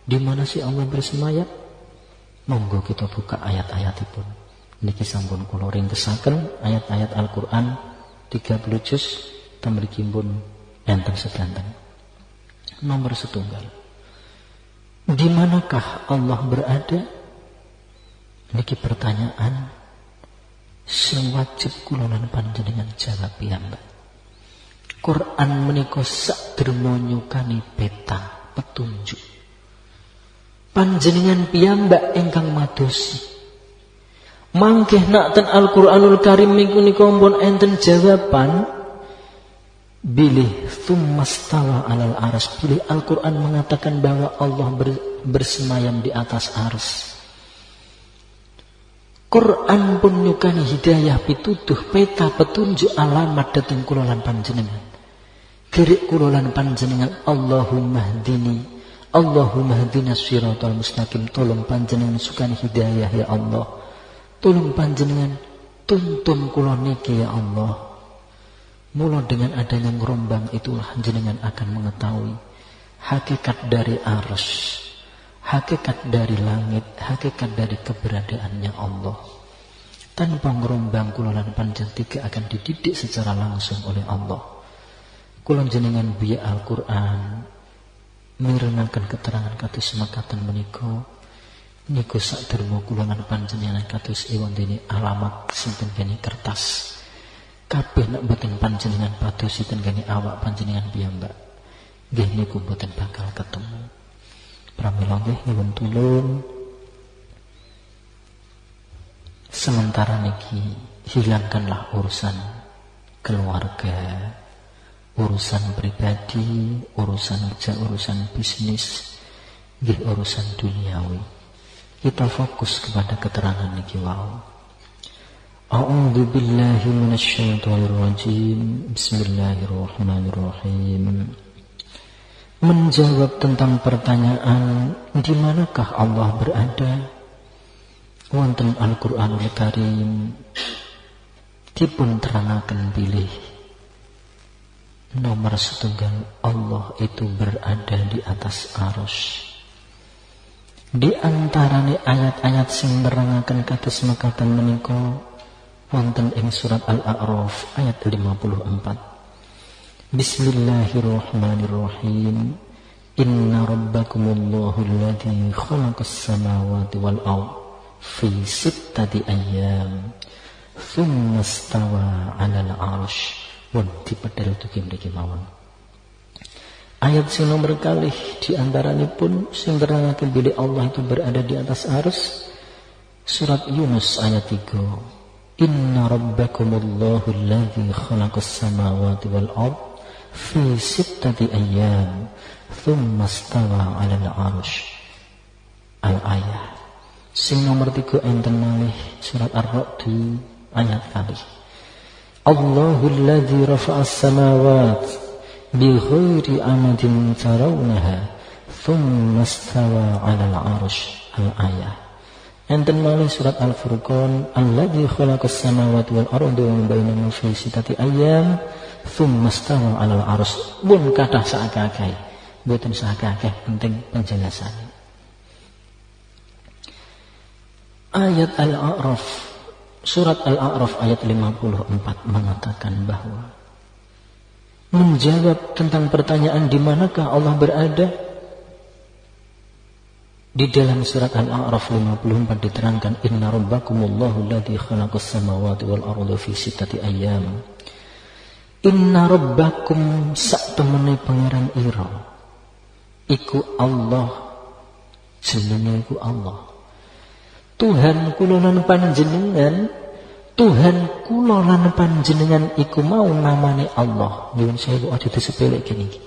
Di mana sih Allah bersemayam? Monggo kita buka ayat-ayatipun. Niki sampun kula ringkesaken ayat-ayat Al-Qur'an 30 juz tamriki pun enten sedanten. Nomor setunggal. Di manakah Allah berada? Niki pertanyaan sing wajib kula lan panjenengan jawab piyambak. Quran menika sakderma nyukani peta petunjuk. Panjenengan piyambak ingkang madosi. Mangkeh nak ten Al-Qur'anul Karim menika pun enten jawaban. Bilih tsummastawa 'alal arsy. Bilih Al-Qur'an mengatakan bahwa Allah bersemayam di atas arsy. Quran pun nyukani hidayah pituduh peta petunjuk alamat dhateng kula lan panjenengan. Gerik kula lan panjenengan Allahumma hdini Allahumma hdinas siratal mustaqim. Tolong panjenengan sukani hidayah ya Allah. Tolong panjenengan tuntun kula niki ya Allah. Mula dengan adanya ngerombang itulah jenengan akan mengetahui hakikat dari arsy, hakikat dari langit, hakikat dari keberadaannya Allah. Tanpa ngerombang kula lan panjenengan tiga akan dididik secara langsung oleh Allah. Kula jenengan biya Al-Qur'an mirenaken keterangan kados makaten menika niku sakderma kula lan panjenengan kados ewondene alamat sinten kene kertas. Kabeh nek mboten panjenengan pados sinten kene awak panjenengan piyambak. Nggih niku mboten bakal ketemu. Pramila nggih nyuwun tulung sementara niki hilangkanlah urusan keluarga, urusan pribadi, urusan kerja, urusan bisnis, nggih urusan duniawi. Kita fokus kepada keterangan niki wau. A'udzu billahi minasyaitonir rajim. Bismillahirrahmanirrahim. Menjawab tentang pertanyaan di manakah Allah berada? Wonten Al-Qur'anul Karim dipun terangaken bilih nomor setunggal Allah itu berada di atas arsy. Di antarane ayat-ayat sing nerangaken kados mekaten menika wonten ing surat Al-A'raf ayat 54. Bismillahirrahmanirrahim. Inna rabbakumullahu alladzi khalaqas samawati wal ardh fi sittati ayyam tsumma istawa 'alal 'arsy. Wanti pedal tukim niki mawon. Ayat sing nomor kalih di antaranipun sing nerangaken bilih Allah itu berada di atas arsy surat Yunus ayat 3. Inna rabbakumullahu alladzi khalaqas samawati wal ardh fi sittati ayyam tsumma istawa 'alal 'arsy. Al-ayah. Sing nomor 3 enten malih surat Ar-Ra'd ayat kalih. Allahul ladzi rafa'as samawati bighairi amadin tarawnaha thumma istawa 'alal 'arsy. Al-ayah. Enten malih surat Al-Furqan alladzi khalaqas samawati wal arda wa bainahuma fi sittati ayyam thumma istawa 'alal 'arsy. Mun kathah sakakeh mboten sakakeh penting penjelasannya. Ayat Al-A'raf, surat Al-A'raf ayat 54 mengatakan bahwa menjawab tentang pertanyaan di manakah Allah berada. Di dalam surat Al-A'raf 54 diterangkan inna rabbakumullahu alladzi khalaqas samawati wal arda fi sittati ayyam. Inna rabbakum sak temene pangeran ira iku Allah, jenenge iku Allah. Tuhan kula lan panjenengan, Tuhan kula lan panjenengan iku mau namane Allah. Nyuwun sewu aja disepeleke niki.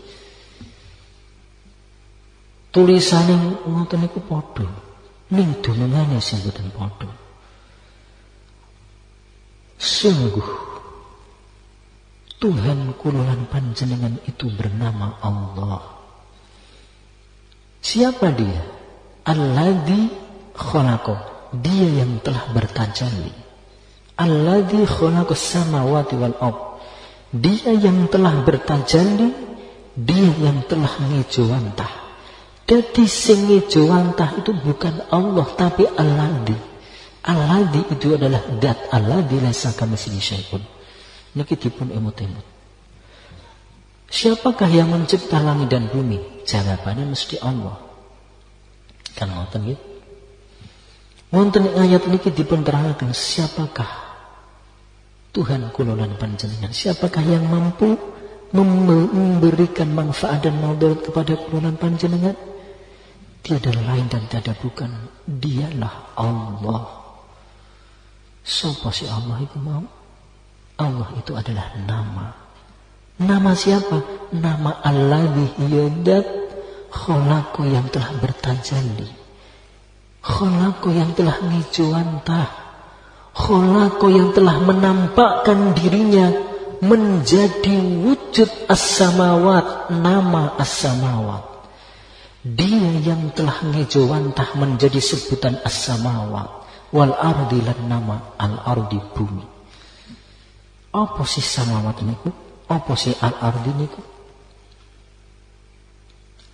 Tulisane ngoten niku padha, ning dunungane sing boten padha. Sungguh Tuhan kula lan panjenengan itu bernama Allah. Siapa dia? Alladzi khalaqa. Dia yang telah bertajalli. Alladzi khalaqas samawati wal ardh. Dia yang telah bertajalli, dia yang telah ngejawantah Dadi sing ngejawantah itu bukan Allah tapi Al-Ladzi. Al-Ladzi itu adalah dat Al-Ladzi laisa kamitslihi syai'un. Niki dipun emut-emut. Siapakah yang mencipta langit dan bumi? Jawabannya mesti Allah. Kan ngoten nggih. Wonten ayat niki dipun terangaken siapakah Tuhan kula lan panjenengan? Siapakah yang mampu memberikan manfaat dan madarat kepada kula lan panjenengan? Tiada lain dan tiada bukan, dialah Allah. Sapa si Allah itu mau? Allah itu adalah nama. Nama siapa? Nama Alladzi yadat khalaqa yang telah bertajalli. Khalaqa yang telah ngijwantah. Khalaqa yang telah menampakkan dirinya menjadi wujud as-samawat, nama as-samawat. Dia yang telah ngejawantah menjadi sebutan as-samawat wal ardi lan nama al-ardi bumi. Apa sih samawat niku? Apa sih al-ardi niku?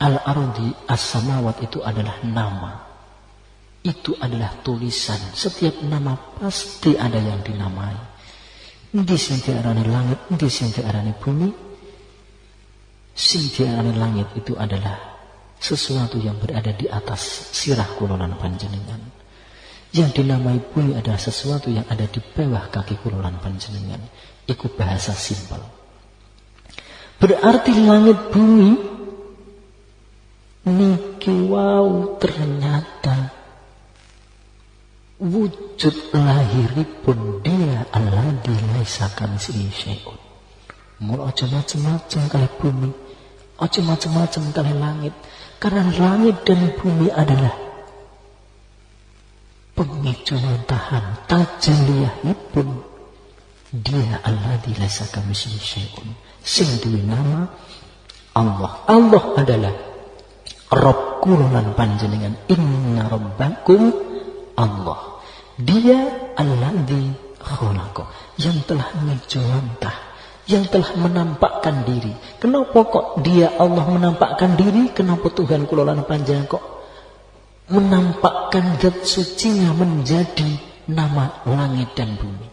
Al-ardi as-samawat itu adalah nama. Itu adalah tulisan. Setiap nama pasti ada yang dinamai. Di sing diarani langit, di sing diarani bumi. Sing diarani langit itu adalah sesuatu yang berada di atas sirah kula lan panjenengan. Yang dinamai bumi adalah sesuatu yang ada di bawah kaki kula lan panjenengan. Iku bahasa simpel. Berarti langit bumi niki wau ternyata wujud lahiripun dia Alladzi laisa kamitslihi syai'un. Mul aja macam-macam kali bumi, aja macam-macam kali langit. Karena langit dan bumi adalah pengejwantahan tajalliyahipun dia Alladzi laisa kamitslihi syai'un. Sing duwe nama Allah. Allah adalah Rabb kula lan panjenengan. Inna rabbakum Allah. Dia Alladzi khalaqa, yang telah ngejawantah, yang telah menampakkan diri. Kenapa kok dia Allah menampakkan diri? Kenapa Tuhan kula lan panjenengan kok menampakkan zat sucinya menjadi nama langit dan bumi?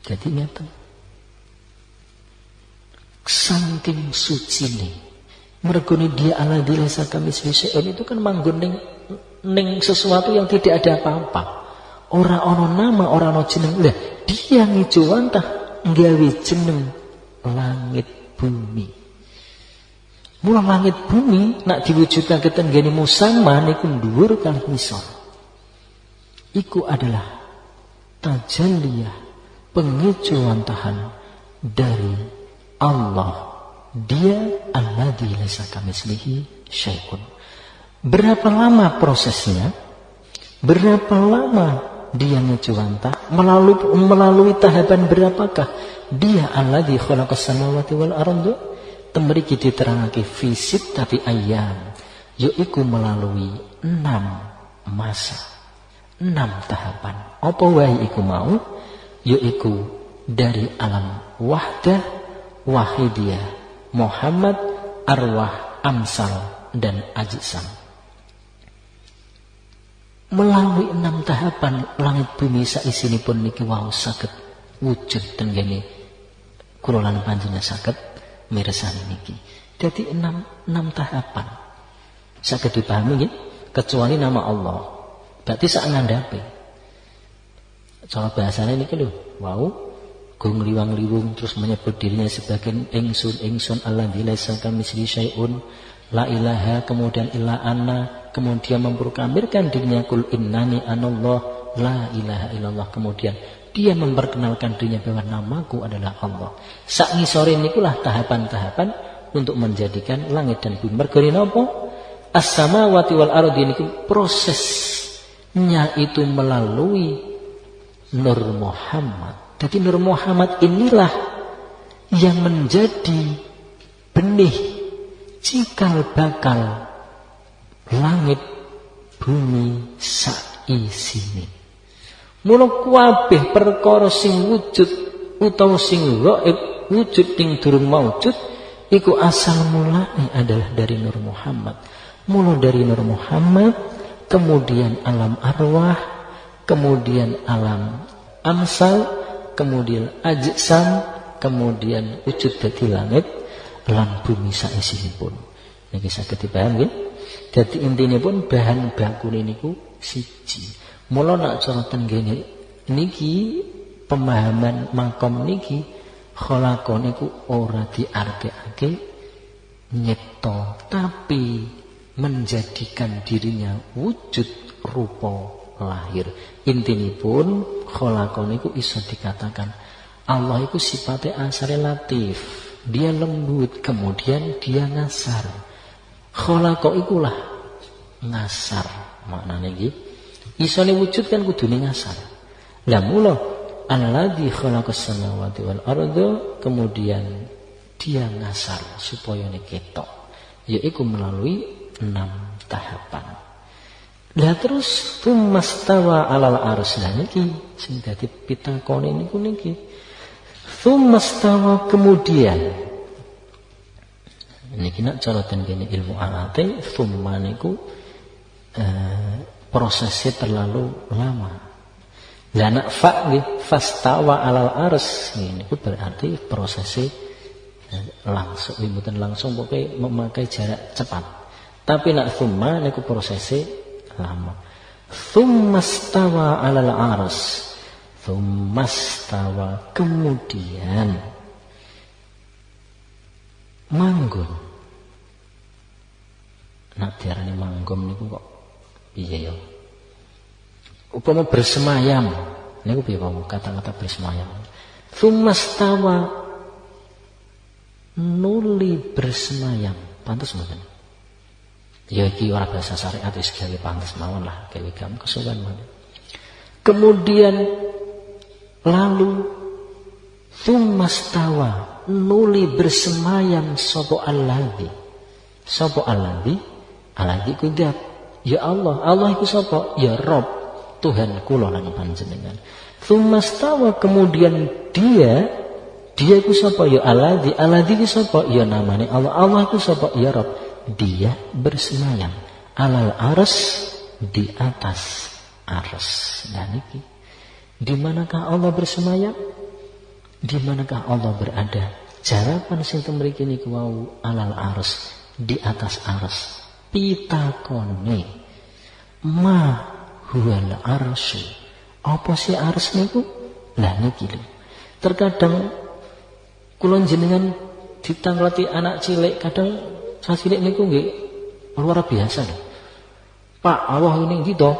Jadi ngeten. Saking sucine. Mergone dia Alladzi laisa kamitslihi syai'un itu kan manggon ning sesuatu yang tidak ada apa-apa. Ora ana nama, ora ana jeneng. Lah, dia ngijawantah nggawe jeneng langit bumi. Mula langit bumi nak diwujudkan ketenggane musamma niku dhuwur kalih ngisor. Iku adalah tajalliyah, pengejawantahan dari Allah. Dia Alladzi laisa kamitslihi syai'un. Berapa lama prosesnya? Berapa lama dia ngejawantah? Melalui tahapan berapakah? Dia Alladzi khalaqas samawati wal arda. Temriki diterangake fi sittati ayyam, yaiku melalui 6 masa, 6 tahapan. Apa wae iku mau? Yaiku dari alam wahdah, wahidiyah, Muhammad, arwah, amsal, dan ajisam. Melalui 6 tahapan langit bumi saisinipun niki wau saged wujud tenggene kula lan panjenengan saged mirsani niki. Dadi 6 tahapan. Saged dipahami nggih? Kecuali nama Allah. Berarti sak ngandhape. Cara bahasane niki lho, wau go ngliwang-liwung terus menyebut dirinya sebagai ingsun Alladzi laisa kamitslihi syai'un, la ilaha, kemudian illa anna, kemudian memproklamirkan dirinya kul innani anallah, la ilaha illallah, kemudian dia memperkenalkan dirinya bahwa namaku adalah Allah. Sak ngisore nikulah tahapan-tahapan untuk menjadikan langit dan bumi. Mergo napa? As-samawati wal ardi niku prosesnya itu melalui Nur Muhammad. Jadi Nur Muhammad inilah yang menjadi benih cikal bakal langit bumi saisine. Mula kabeh perkara sing wujud utawa sing gaib wujud ing durung maujud iku asal mulanya adalah dari Nur Muhammad. Mula dari Nur Muhammad, kemudian alam arwah, kemudian alam amsal, kemudian ajsam, kemudian wujud dadi langit lan bumi saisihipun. Niki saged dipaham nggih? Dadi intine pun bahan bakune niku siji. Mula nak cara tenggene niki pemahaman makom niki khalaqa niku ora diartekake nyipta, tapi menjadikan dirinya wujud rupa lahir. Intinipun khalaqa niku iso dikatakan Allah itu sifatnya asal relatif. Dia lembut, kemudian dia ngasar. Khalaqa ikulah ngasar maknane iki. Isone wujud kan kudune ngasar. Lah mula alladzi khalaqas samawati wal arda, kemudian dia ngasar supaya ketok, yaitu melalui 6 tahapan. Lah terus tsummastawa alal arsy. Lah niki sing dadi pitakone niku niki. Tsummastawa kemudian niki nak cara tengene ilmu arate tsumma niku prosesnya terlalu lama. Lah nak fa nggih fastawa alal ars niku berarti prosesnya langsung, mboten langsung pokoke memakai jarak cepat. Tapi nak tsumma niku prosesnya lama. Tsummastawa alal ars. Tsummastawa kemudian manggon. Nak diarani manggon niku kok piye ya? Upama bersemayam niku piye kata-kata bersemayam? Tsummastawa nuli bersemayam. Pantes mboten? Ya iki ora bahasa syariat wis gawe pantes mawon lah, gawe gam kesuwen mawon. Kemudian lalu tsummastawa nuli bersemayam sapa alladzi. Sapa alladzi? Alladzi ku zat. Ya Allah, Allah iku sapa? Ya Rabb, Tuhan kula lan panjenengan. Tsummastawa kemudian dia iku sapa? Ya alladzi. Alladzi ku sapa? Ya namane Allah. Allah iku sapa? Ya Rabb. Dia bersemayam alal ars, di atas ars. Nah niki, di manakah Allah bersemayam? Di manakah Allah berada? Jawaban sing mriki niku wau alal ars, di atas ars. Pitakone ma huwal arsy. Apa sih ars niku? Lah niki lho. Terkadang kula jenengan ditangleti anak cilik, kadang sasilik niku nggih luar biasa lho. Pak, Allah ini nggih to.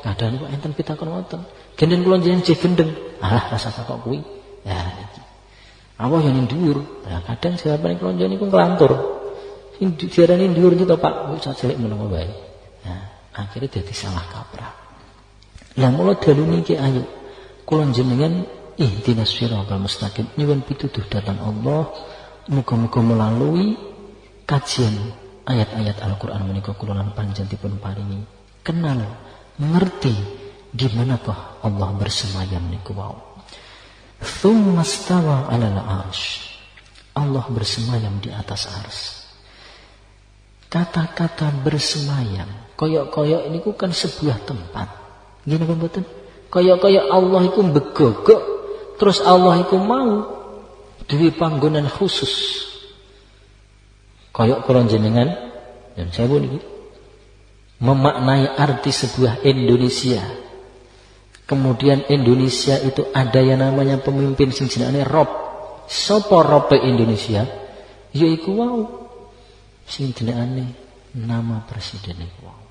Kadang kok enten pitakon ngoten. Genden kula jenengan jek gendeng. Alah rasa takok kuwi. Ya iki. Allah yo ning dhuwur. Lah kadang jawabane kula jenengan niku nglantur. Sing diarani dhuwur iki to Pak, kok sasilik menawa wae. Nah, akhirnya dadi salah kaprah. Lah mula dalu niki ayo kula jenengan ihdinas siratal mustaqim nyuwun pituduh dhateng Allah, muga-muga melalui kajian ayat-ayat Al-Qur'an menika kula lan panjenenganipun paringi kenal, ngerti di manakah Allah bersemayam niku wau. Tsummastawa 'alal 'arsy. Allah bersemayam di atas ars. Kata-kata bersemayam, koyok-koyok niku kan sebuah tempat. Nggih napa mboten? Koyok-koyok Allah iku begogok, terus Allah iku mau duwe panggonan khusus. Koyok kula jenengan dan saya pun niki memaknai arti sebuah Indonesia. Kemudian Indonesia itu ada yang namanya pemimpin sing jenenge Rob. Sapa Robe Indonesia? Yaiku wau sing jenenge nama presiden iku wau.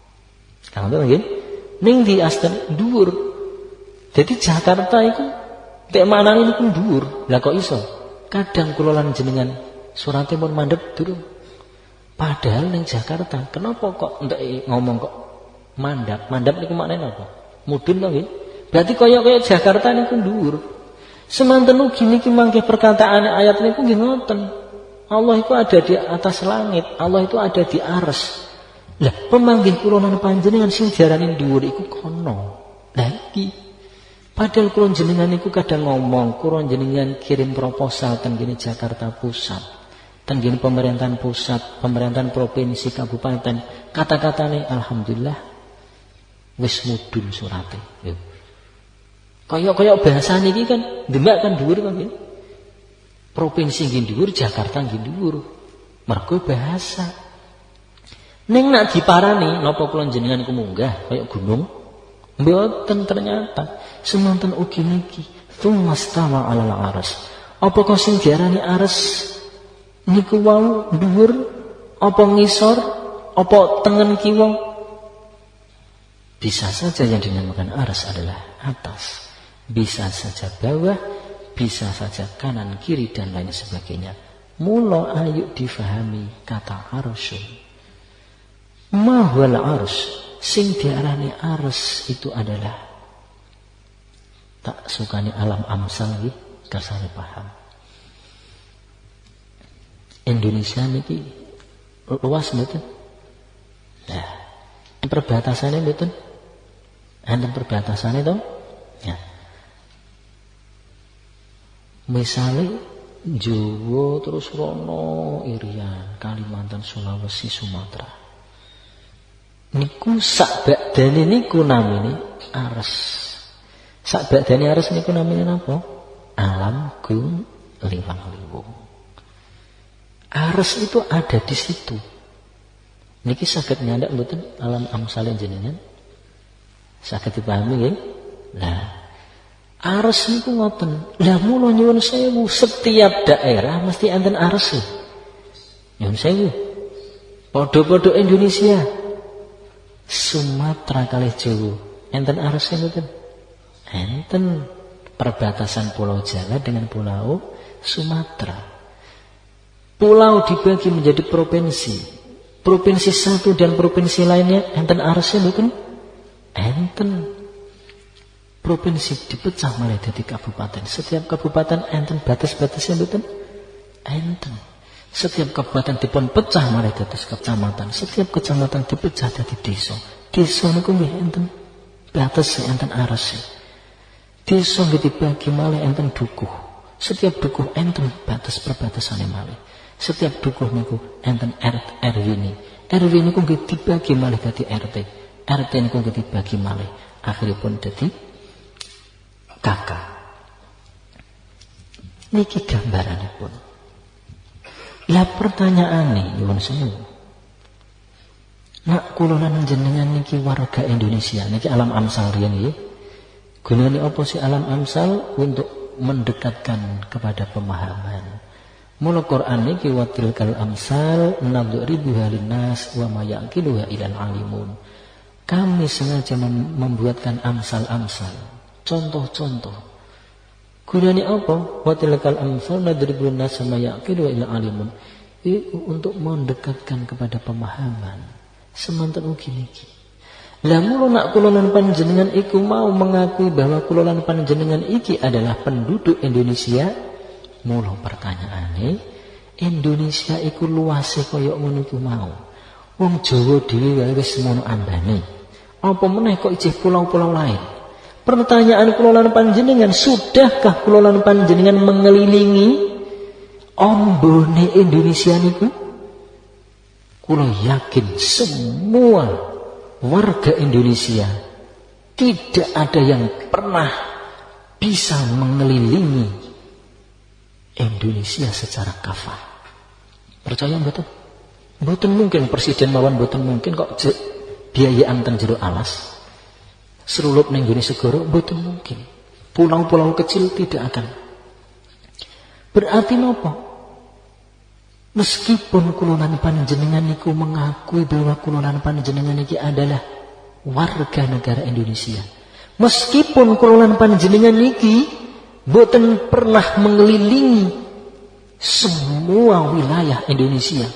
Kang nggih? Ning di astan dhuwur. Jadi Jakarta iku tek manane niku dhuwur. Lah kok iso? Kadang kula lan jenengan surate pun mandhep durung. Padahal ning Jakarta, kenapa kok entek ngomong kok mandap? Mandap niku maknane apa? Mudun to nggih. Berarti kaya Jakarta niku dhuwur. Semanten ugi niki mangke perkataan ayat niku nggih ngoten. Allah itu ada di atas langit, Allah itu ada di ars. Lah pemanggih kula lan panjenengan sing diarani dhuwur iku kono. Lah iki padahal kula jenengan niku kadang ngomong, kula jenengan kirim proposal teng kene Jakarta Pusat. tenggene pemerintahan pusat, pemerintahan provinsi, kabupaten, kata-katane alhamdulillah wis mudhun surate. Kaya bahasane iki kan demak kan dhuwur kan. Provinsi nggih dhuwur, Jakarta nggih dhuwur. Mergo bahasa. Ning nak diparani napa kula jenengan iku munggah kaya gunung? Mboten ternyata. Semanten ugi niki. Tsumastawa 'alal 'arsy. Apakah sing diarani arsy niku wau dhuwur apa ngisor apa tengen kiwa? Bisa saja yang dinamakan arsy adalah atas, bisa saja bawah, bisa saja kanan kiri dan lain sebagainya. Mula ayo difahami kata arsy. Mahwal arsy, sing diarani arsy itu adalah tak sukani alam amsal nggih kersane paham. Indonesia niki luas mboten? Nah, perbatasannya mboten? Enten perbatasannya to? Ya. Misale Jawa terus rono Irian, Kalimantan, Sulawesi, Sumatera. Niku sak bakdane niku namine arsy. Sak bakdane arsy niku namine napa? Alam gung liwang-liwung. Arsy itu ada di situ. Niki saged nyandak mboten alam amsale jenengan? Saged dipahami nggih? Nah, arsy niku ngoten. Lah mula nyuwun sewu, setiap daerah mesti enten arsy. Nyuwun sewu. Padha-padha Indonesia. Sumatera kalih Jawa enten arsy mboten? Enten perbatasan Pulau Jawa dengan Pulau Sumatera. Pulau dibagi menjadi provinsi. Provinsi satu dan provinsi lainnya enten arsy mboten? Enten. Provinsi dipecah malah jadi kabupaten. Setiap kabupaten enten batas-batasnya mboten? Enten. Setiap kabupaten dipun pecah malah dados kecamatan. Setiap kecamatan dipecah jadi desa. Desa niku nggih enten batas enten arsy. Desa nggih dibagi malah enten dukuh. Setiap dukuh enten batas perbatasannya malih. Setiap dukuh niku enten RW ini. RW niku nggih dibagi malih dadi RT. RT niku nggih dibagi malih akhiripun dadi KK. Niki gambaranipun. Lah pertanyaane nyuwun sewu. Nak kula lan jenengan niki warga Indonesia, niki alam amsal riyen nggih. Gunane apa sih alam amsal? Untuk mendekatkan kepada pemahaman. Mula Quran niki wa tilkal amsal nadribuha linnas wa ma yaqiluha ilal alimun. Kami sengaja membuatkan amsal-amsal, contoh-contoh. Gunane apa? Wa tilkal amsal nadribuha linnas wa ma yaqiluha ilal alimun. Itu untuk mendekatkan kepada pemahaman. Semanten ugi niki. Lah mula nak kula lan panjenengan iku mau mengakui bahwa kula lan panjenengan iki adalah penduduk Indonesia. Mula pertanyaane, Indonesia iku luase kaya ngono iku mau. Wong Jawa dhewe wae wis semono ambane. Apa meneh kok isih pulau-pulau lain? Pertanyaan kula lan panjenengan, sudahkah kula lan panjenengan mengelilingi ombone Indonesia niku? Kula yakin semua warga Indonesia tidak ada yang pernah bisa mengelilingi Indonesia secara kafah. Percaya mboten? Mboten mungkin presiden mawon, mboten mungkin kok biayaan teng jero alas. Serulup ning gone segara mboten mungkin. Pulau-pulau kecil tidak akan. Berarti napa? Meskipun kula lan panjenengan niku mengakui bahwa kula lan panjenengan iki adalah warga negara Indonesia. Meskipun kula lan panjenengan niki boten pernah mengelilingi semua wilayah Indonesia.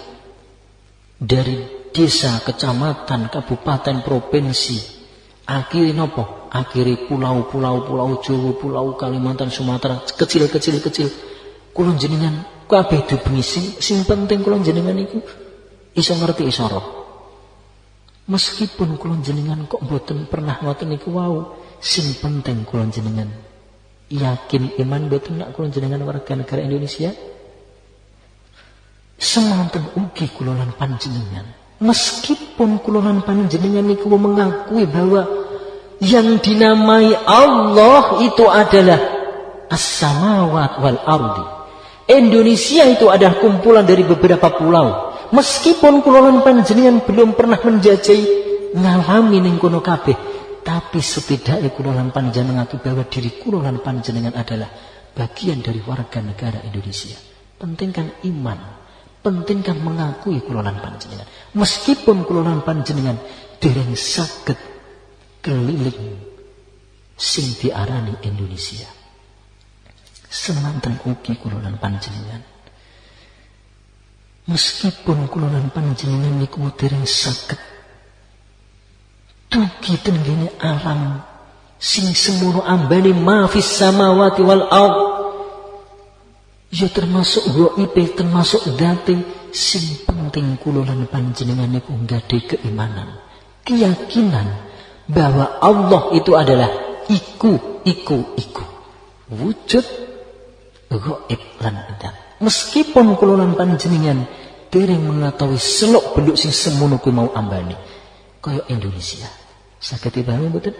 Dari desa, kecamatan, kabupaten, provinsi. Akhirnya napa? Akhirnya pulau-pulau Jawa, pulau Kalimantan, Sumatera, kecil-kecil. Kula jenengan kabeh dibengi sing penting kula jenengan iku iso ngerti iso roh. Meskipun kula jenengan kok mboten pernah ngoten niku wau, sing penting kula jenengan yakin iman mboten nak kula jenengan warga negara Indonesia. Semanten ugi kula lan panjenengan. Meskipun kula lan panjenengan niku mengakui bahwa yang dinamai Allah itu adalah as-samawat wal ardi. Indonesia itu adalah kumpulan dari beberapa pulau. Meskipun kula lan panjenengan belum pernah menjajahi ngalami ning kono kabeh, tapi setidaknya kula lan panjenengan mengakui bahwa diri kula lan panjenengan adalah bagian dari warga negara Indonesia. Pentingkan iman, pentingkan mengakui kula lan panjenengan. Meskipun kula lan panjenengan dereng saged keliling sing diarani Indonesia. Semanten ugi kula lan panjenengan. Meskipun kula lan panjenengan niku dereng saged dugi tenggene alam sing semono ambane ma fis samawati wal ard. Ya termasuk gaib, termasuk dzati, sing penting kula lan panjenengan niku nggadahi keimanan, keyakinan bahwa Allah itu adalah iku wujud gaib lan dzat. Meskipun kula lan panjenengan dereng mengetahui seluk beluk sing semono kuwi mau ambane kaya Indonesia. Saged dipahami mboten?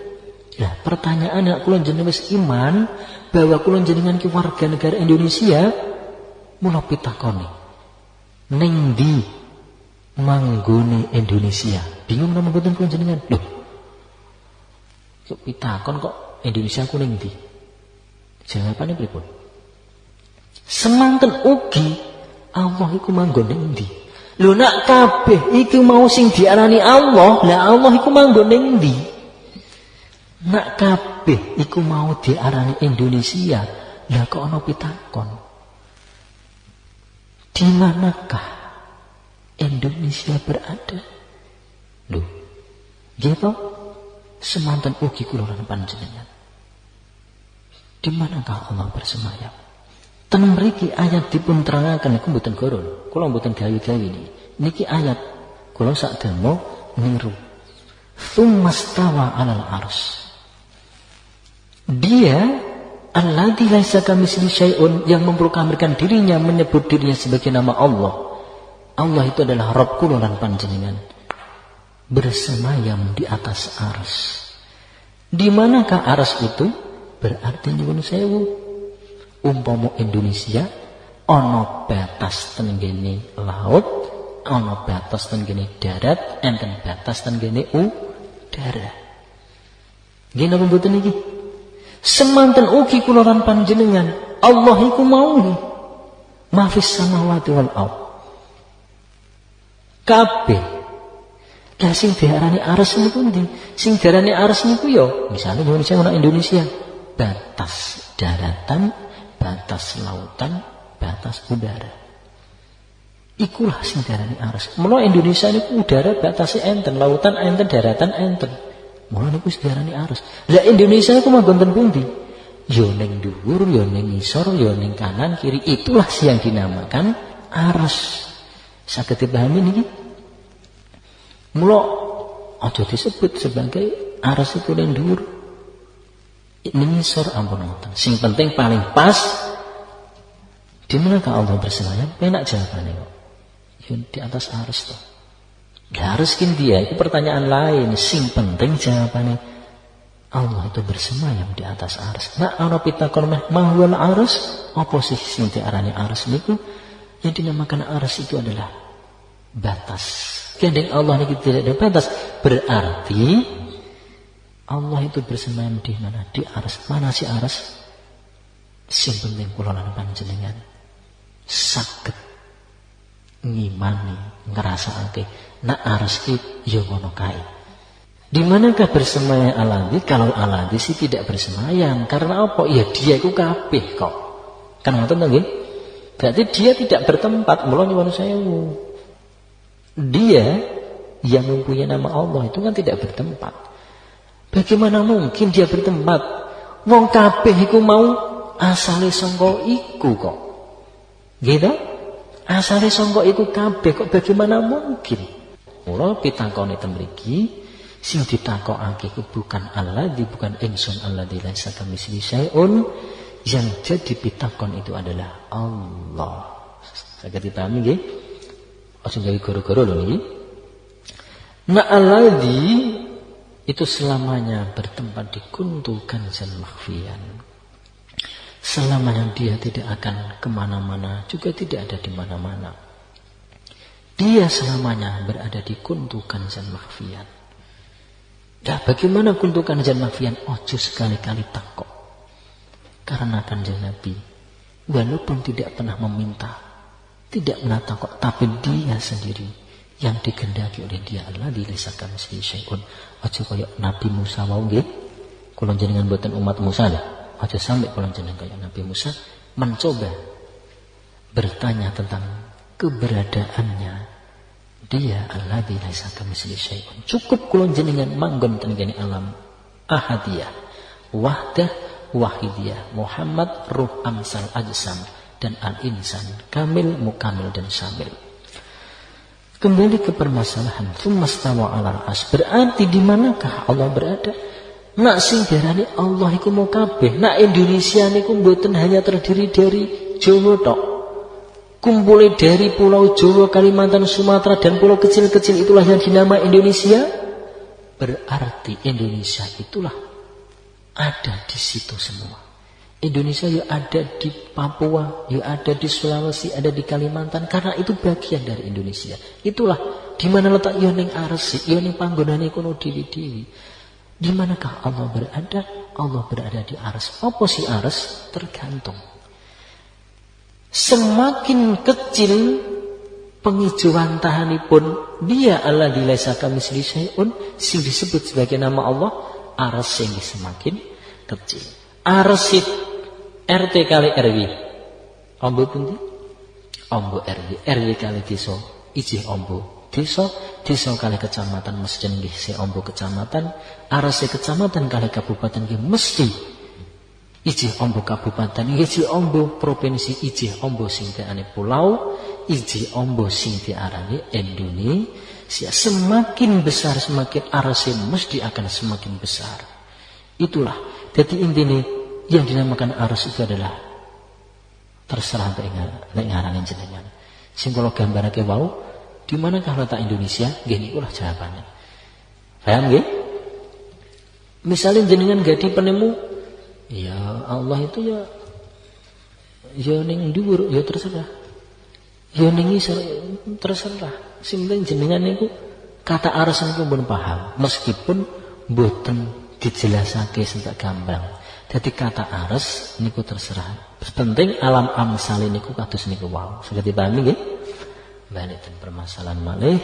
Lah pertanyaan nek kula jenengan wis iman bahwa kula jenengan ki warga negara Indonesia, mula pitakoni ning ndi manggone Indonesia? Bingung napa mboten kula jenengan? Loh. Kok pitakon kok Indonesia ku ning ndi? Jawabane pripun? Semanten ugi Allah iku manggon ning ndi? Lho nak kabeh iki mau sing diarani Allah, lah Allah iku manggon ning ndi? Nak kabeh iku mau diarani Indonesia, lah kok ana pitakon. Di manakah Indonesia berada? Loh, gitu? Semanten ugi kula lan panjenengan. Di manakah Allah bersemayam? Ten mriki ayat dipun terangaken niku mboten goro. Kula mboten gawe-gawe niki ayat kula sakdemo niru. Tsummastawa 'alal arsy. Dia alladzi laisa kamitslihi syai'un, yang memproklamirkan dirinya, menyebut dirinya sebagai nama Allah. Allah itu adalah Rabb kula lan panjenengan, bersemayam di atas arsy. Di manakah arsy itu? Berarti nyuwun sewu, umpama Indonesia ana batas tenggene laut, ana batas tenggene darat, enten batas tenggene udara. Nggih napa mboten iki? Semanten ugi kula lan panjenengan, Allah iku mau ma fis samawati wal ard. Kabeh. Lah sing diarani arsy niku ndi? Sing diarani arsy niku ya misale Indonesia ana Indonesia, batas daratan, batas lautan, batas udara. Ikulah sing diarani arsy. Mula Indonesia niku udara batasnya enten, lautan enten, daratan enten. Mula niku diarani arsy. Lah Indonesia iku manggon ten pundi? Ya ning dhuwur, ya ning ngisor, ya ning kanan kiri. Itulah yang dinamakan arsy. Saged dipahami niki? Mula aja disebut sebagai arsy itu ning dhuwur. Ning ngisor ampun ngoten. Sing penting paling pas di manakah Allah bersemayam? Penak jawabannya kok. Ya di atas arsy toh. Ya arsy dia, itu pertanyaan lain. Sing penting jawabannya Allah itu bersemayam di atas arsy. Nah ana pitakon meh mahwal arsy, apa sih sing diarani arsy niku? Yang dinamakan arsy itu adalah batas. Kendeng Allah niki tidak ada batas. Berarti Allah itu bersemayam di mana? Di arsy. Mana sih arsy? Sing penting kula lan panjenengan saged ngimani, ngrasakake nek arsy ya ngono kae. Di manakah bersemayam Al-Ladzi? Kalau Al-Ladzi sih tidak bersemayam. Karena apa? Ya dia itu kabeh kok. Kan ngoten to nggih? Berarti dia tidak bertempat. Mula nyuwun sewu. Dia yang mempunyai nama Allah itu kan tidak bertempat. Bagaimana mungkin dia bertempat? Wong kabeh iku mau asale sangka iku kok. Gitu? Asale sangka iku kabeh kok bagaimana mungkin? Mula pitakone ten mriki sing ditakokake iku bukan Alladzi, bukan ingsun alladzi laisa kamitslihi syai'un, yang jadi pitakon itu adalah Allah. Saged dipahami nggih? Aja gawe goro-goro lho niki. Alladzi itu selamanya bertempat di kuntu kanzan makhfiyan. Selamanya dia tidak akan kemana-mana, juga tidak ada di mana-mana. Dia selamanya berada di kuntu kanzan makhfiyan. Dah bagaimana kuntu kanzan makhfiyan? Ojo sekali-kali takok. Karena kanjeng Nabi, walaupun tidak pernah meminta, tidak pernah takok, tapi dia sendiri yang digendaki oleh dia Allah di laisa kamitslihi syai'un. Aja kaya Nabi Musa wae nggih. Kula jenengan mboten umat Musa lho. Aja sampai kula jenengan kaya Nabi Musa mencoba bertanya tentang keberadaannya dia Allah di laisa kamitslihi syai'un. Cukup kula jenengan manggon ten kene alam ahadiyah, wahdah, wahidiyah, Muhammad, ruh, amsal, ajsam, dan al-insan, kamil, mukamil, dan syamil. Kembali ke permasalahan, tsummastawa 'alal 'arsy. Berarti di manakah Allah berada? Nak sing diarani Allah iku mau kabeh. Nak Indonesia niku mboten hanya terdiri dari Jawa tok. Kumpulnya dari Pulau Jawa, Kalimantan, Sumatera, dan pulau kecil-kecil itulah yang dinamai Indonesia. Berarti Indonesia itulah ada di situ semua. Indonesia ya ada di Papua, ya ada di Sulawesi, ada di Kalimantan, karena itu bagian dari Indonesia. Itulah di mana letak ya ning arsy, ya ning panggonane kono dewi-dewi. Di manakah Allah berada? Allah berada di arsy. Apa sih arsy? Tergantung. Semakin kecil pengijauan tahanipun dia Allah di laisa kamitslihi syai'un, sing disebut sebagai nama Allah, arsy yang semakin kecil. Arsy RT kali RW. Ombo pundi? Ombo RW. RW kali desa ijih ombo. Desa kali kecamatan mesti nggih se ombo kecamatan. Arsy kecamatan kali kabupaten nggih mesti ijih ombo kabupaten, ijih ombo provinsi, ijih ombo sing diarani pulau, ijih ombo sing diarani Indonesia. Semakin besar semakin arsy mesti akan semakin besar. Itulah. Jadi intinya yang dinamakan arsy itu adalah terserah nek ngarane jenengan. Sing kula gambarake wau, di manakah letak Indonesia? Nggih nikulah jawabannya. Paham nggih? Misalnya jenengan gadi penemu, ya Allah itu ya ning dhuwur ya terserah. Ya ning isor terserah. Sing penting jenengan niku kata arsy niku pun paham, meskipun mboten dijelasake sentak gampang. Jadi kata arsy niku terserah. Penting alam amsal niku kados niku wau. Sudah dipahami nggih? Balik dan permasalahan malih.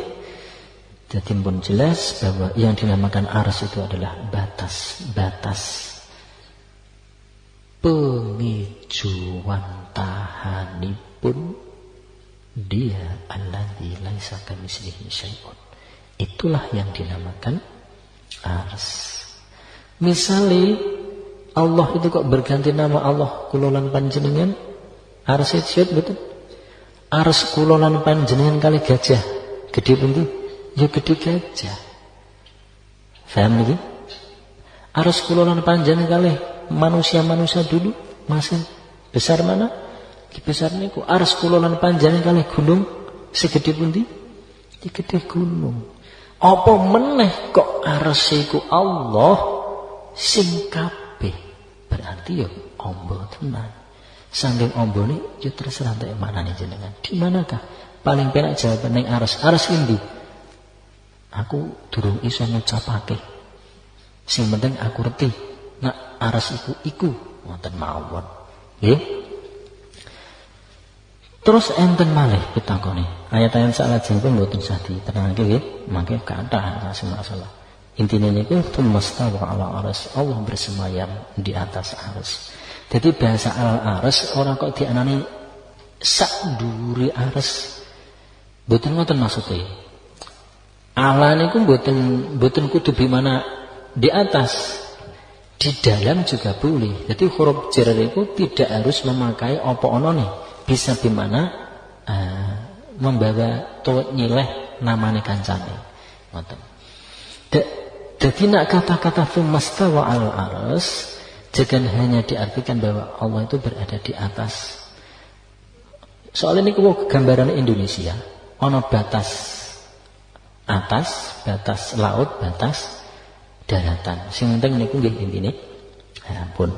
Jadi pun jelas bahwa yang dinamakan arsy itu adalah batas-batas pengijauan tahanipun dia alladzi laisa kamitslihi syai'un. Itulah yang dinamakan arsy. Misalnya Allah itu kok berganti nama Allah kulolan panjenengan arsy siat betul. Arsy kulolan panjenengan kali gajah gede pundi? Ya gede gajah. Paham niki? Arsy kulolan panjenengan kali manusia-manusia dulu masih besar mana? Besar niku. Arsy kulolan panjenengan kali gunung segede pundi? Ya gede gunung. Apa meneh kok arsy ku Allah sing kabeh? Berarti ya ombo tenan. Saking ombone ya terserah entek manane jenengan. Di manakah paling penak jawaban ning arsy? Arsy endi? Aku durung iso ngucapake. Sing penting aku ngerti. Nak arsy iku wonten mawon. Nggih. Terus enten malih pitakone. Ayat-ayat salajengipun mboten usah diterangake nggih. Mangke kathah masalah. Intinya niku tsummastawa 'ala arsy. Allah bersemayam di atas arsy. Jadi bahasa al-arsy orang kok dianani sak dhuwure arsy. Mboten ngoten maksude. Allah niku mboten kudu di mana di atas. Di dalam juga boleh. Jadi huruf jar itu tidak harus memakai apa onone. Bisa di mana membawa tuwek nyileh namane kancane. Ngoten. Jadi nak kata-kata tsummastawa 'alal arsy jangan hanya diartikan bahwa Allah itu berada di atas. Soalnya ini kok gambaran Indonesia. ana batas atas, batas laut, batas daratan. Sing penting niku nggih intine. Ya ampun.